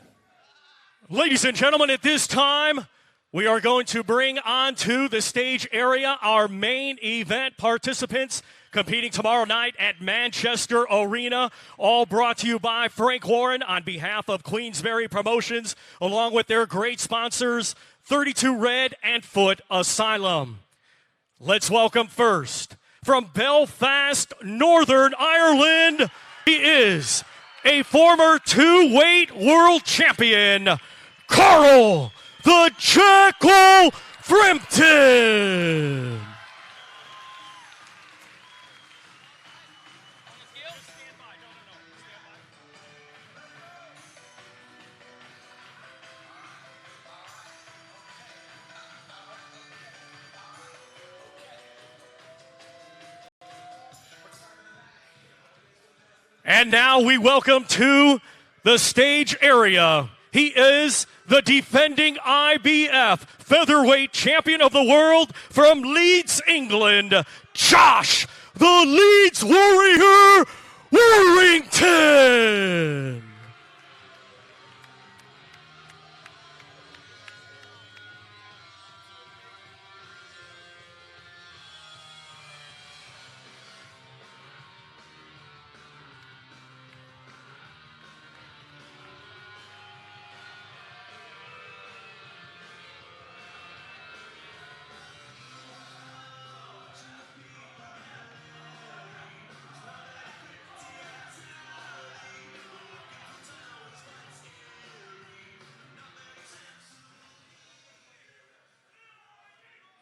Ladies and gentlemen, at this time, we are going to bring onto the stage area our main event participants competing tomorrow night at Manchester Arena, all brought to you by Frank Warren on behalf of Queensberry Promotions, along with their great sponsors, 32 Red and Foot Asylum. Let's welcome first, from Belfast, Northern Ireland, he is a former two-weight world champion, Carl the Jackal Frampton. And now we welcome to the stage area. He is the defending IBF featherweight champion of the world from Leeds, England, Josh, the Leeds Warrior, Warrington.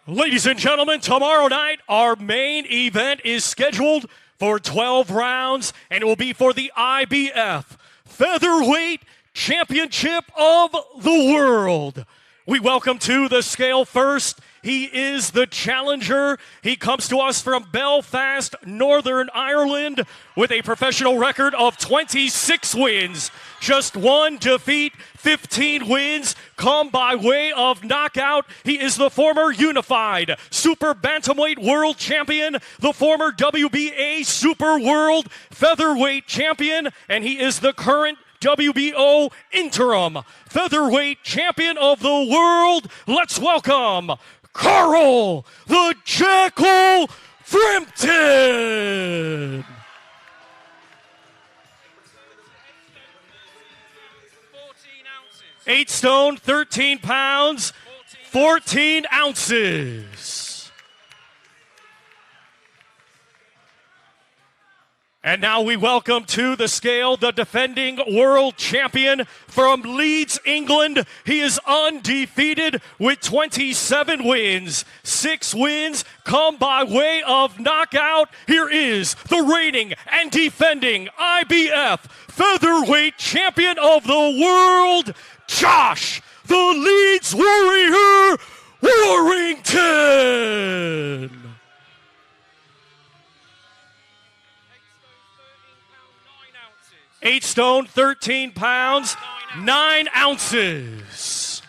Ladies and gentlemen, tomorrow night, our main event is scheduled for 12 rounds, and it will be for the IBF Featherweight Championship of the World. We welcome to the scale first. He is the challenger. He comes to us from Belfast, Northern Ireland, with a professional record of 26 wins. Just one defeat, 15 wins, come by way of knockout. He is the former Unified Super Bantamweight World Champion, the former WBA Super World Featherweight Champion, and he is the current WBO Interim Featherweight Champion of the World. Let's welcome Carl the Jackal Frampton. 8 stone, 13 pounds, 14 ounces. And now we welcome to the scale the defending world champion from Leeds, England. He is undefeated with 27 wins. 6 wins come by way of knockout. Here is the reigning and defending IBF Featherweight Champion of the World, Josh, the Leeds Warrior, Warrington. 8 stone, 13 pounds, 9 ounces.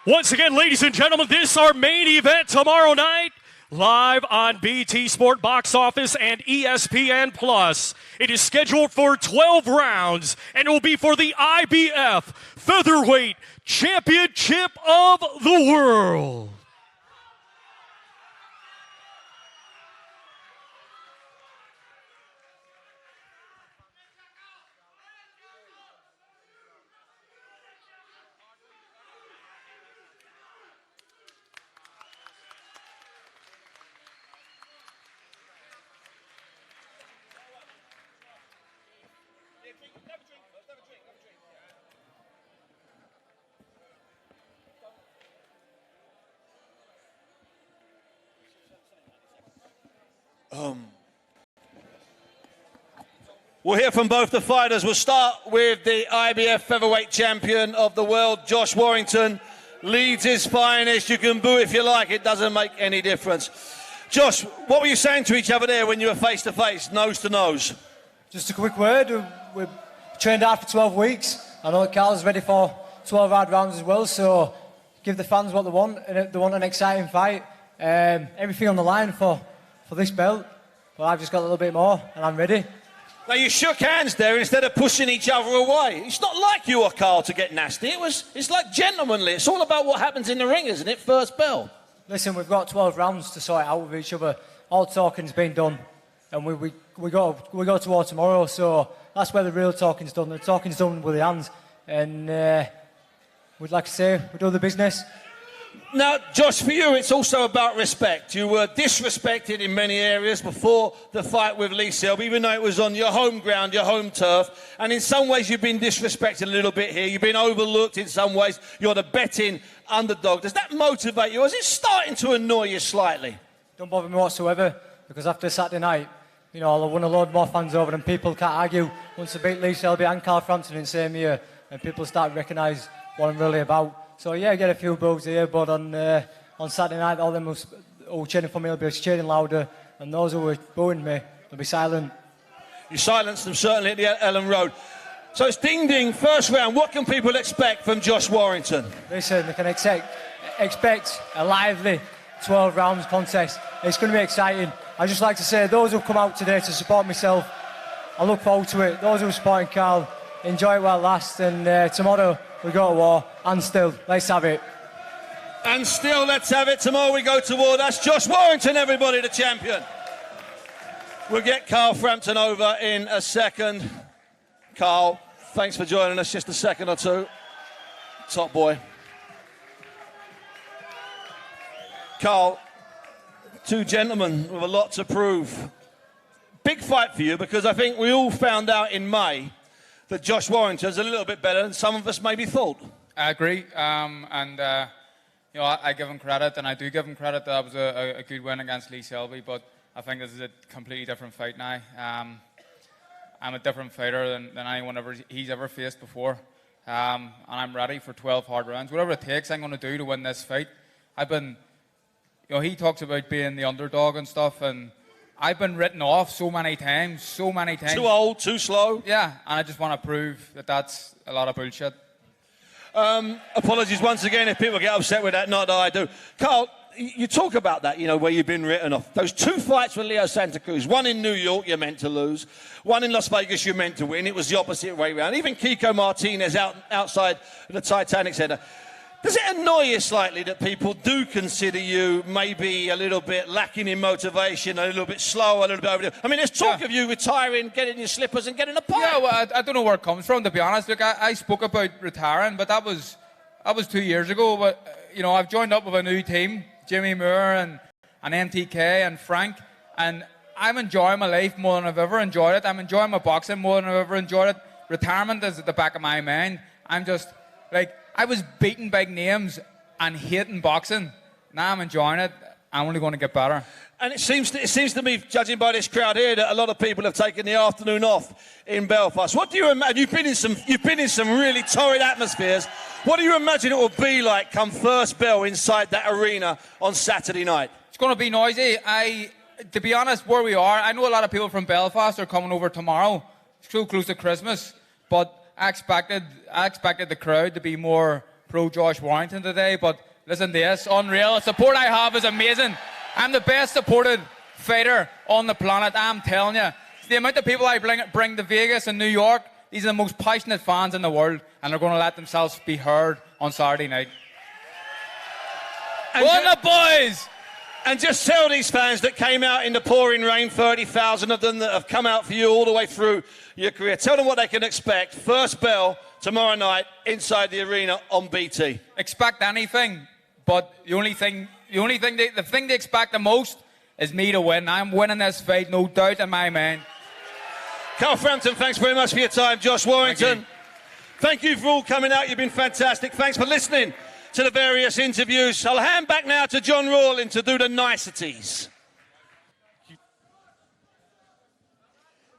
Once again, ladies and gentlemen, this is our main event tomorrow night, live on BT Sport Box Office and ESPN Plus. It is scheduled for 12 rounds, and it will be for the IBF Featherweight Championship of the World. We'll hear from both the fighters. We'll start with the IBF Featherweight Champion of the World, Josh Warrington. Leeds his finest. You can boo if you like. It doesn't make any difference. Josh, what were you saying to each other there when you were face to face, nose to nose? Just a quick word. We've trained hard for 12 weeks. I know Carl's ready for 12 hard rounds as well, so give the fans what they want, and they want an exciting fight. Everything on the line for this belt, but I've just got a little bit more, and I'm ready. Now, you shook hands there instead of pushing each other away. It's not like you or Carl to get nasty. It's like gentlemanly. It's all about what happens in the ring, isn't it? First bell. Listen, we've got 12 rounds to sort it out with each other. All talking's been done, and we go to war tomorrow, so that's where the real talking's done. The talking's done with the hands, and we'd like to say we do the business. Now, Josh, for you, it's also about respect. You were disrespected in many areas before the fight with Lee Selby, even though it was on your home ground, your home turf. And in some ways, you've been disrespected a little bit here. You've been overlooked in some ways. You're the betting underdog. Does that motivate you, or is it starting to annoy you slightly? Don't bother me whatsoever, because after Saturday night, you know, I'll win a load more fans over, and people can't argue once they beat Lee Selby and Carl Frampton in the same year, and people start to recognise what I'm really about. So yeah, I get a few boos here, but on Saturday night, all them who were cheering for me will be cheering louder, and those who were booing me will be silent. You silenced them certainly at the Ellen Road. So it's ding-ding, first round. What can people expect from Josh Warrington? Listen, they can expect expect a lively 12 rounds contest. It's going to be exciting. I'd just like to say, those who've come out today to support myself, I look forward to it. Those who are supporting Carl, enjoy it while it lasts, and tomorrow we go to war, and still, let's have it. And still, let's have it. Tomorrow we go to war. That's Josh Warrington, everybody, the champion. We'll get Carl Frampton over in a second. Carl, thanks for joining us. Just a second or two. Top boy. Carl, two gentlemen with a lot to prove. Big fight for you, because I think we all found out in May that Josh Warrington's a little bit better than some of us maybe thought. I agree, you know, I give him credit, and I do give him credit that was a good win against Lee Selby, but I think this is a completely different fight now. I'm a different fighter than anyone he's ever faced before, and I'm ready for 12 hard rounds. Whatever it takes, I'm going to do to win this fight. You know, he talks about being the underdog and stuff, and I've been written off so many times. Too old, too slow. Yeah, and I just want to prove that that's a lot of bullshit. Apologies once again if people get upset with that, not that I do. Carl, you talk about that, you know, where you've been written off. Those two fights with Leo Santa Cruz, one in New York you're meant to lose, one in Las Vegas you're meant to win. It was the opposite way around. Even Kiko Martinez outside the Titanic Center. Does it annoy you slightly that people do consider you maybe a little bit lacking in motivation, a little bit slow, a little bit overdue? I mean, there's talk of you retiring, getting your slippers and getting a pint. Yeah, well, I don't know where it comes from, to be honest. Look, I spoke about retiring, but that was 2 years ago. But, you know, I've joined up with a new team, Jimmy Moore and MTK and Frank, and I'm enjoying my life more than I've ever enjoyed it. I'm enjoying my boxing more than I've ever enjoyed it. Retirement is at the back of my mind. I'm just, like, I was beating big names and hating boxing. Now I'm enjoying it. I'm only going to get better. And it seems to me, judging by this crowd here, that a lot of people have taken the afternoon off in Belfast. What do you imagine? You've been in some really torrid atmospheres. What do you imagine it will be like come first bell inside that arena on Saturday night? It's going to be noisy. To be honest, where we are, I know a lot of people from Belfast are coming over tomorrow. It's so close to Christmas, but I expected the crowd to be more pro Josh Warrington today, but listen to this, unreal. The support I have is amazing. I'm the best supported fighter on the planet, I'm telling you. The amount of people I bring to Vegas and New York, these are the most passionate fans in the world, and they're going to let themselves be heard on Saturday night. Go on the boys! And just tell these fans that came out in the pouring rain, 30,000 of them that have come out for you all the way through your career. Tell them what they can expect. First bell tomorrow night inside the arena on BT. Expect anything, but the thing they expect the most is me to win. I'm winning this fight, no doubt in my mind. Carl Frampton, thanks very much for your time. Josh Warrington, thank you for all coming out. You've been fantastic. Thanks for listening to the various interviews. I'll hand back now to John Rawlin to do the niceties.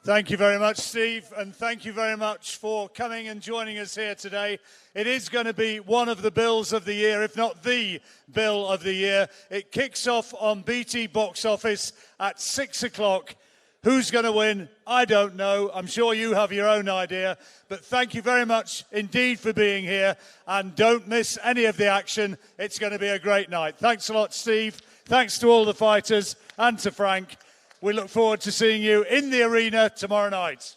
Thank you very much, Steve, and thank you very much for coming and joining us here today. It is going to be one of the bills of the year, if not the bill of the year. It kicks off on BT Box Office at 6 o'clock. Who's going to win? I don't know. I'm sure you have your own idea. But thank you very much indeed for being here. And don't miss any of the action. It's going to be a great night. Thanks a lot, Steve. Thanks to all the fighters and to Frank. We look forward to seeing you in the arena tomorrow night.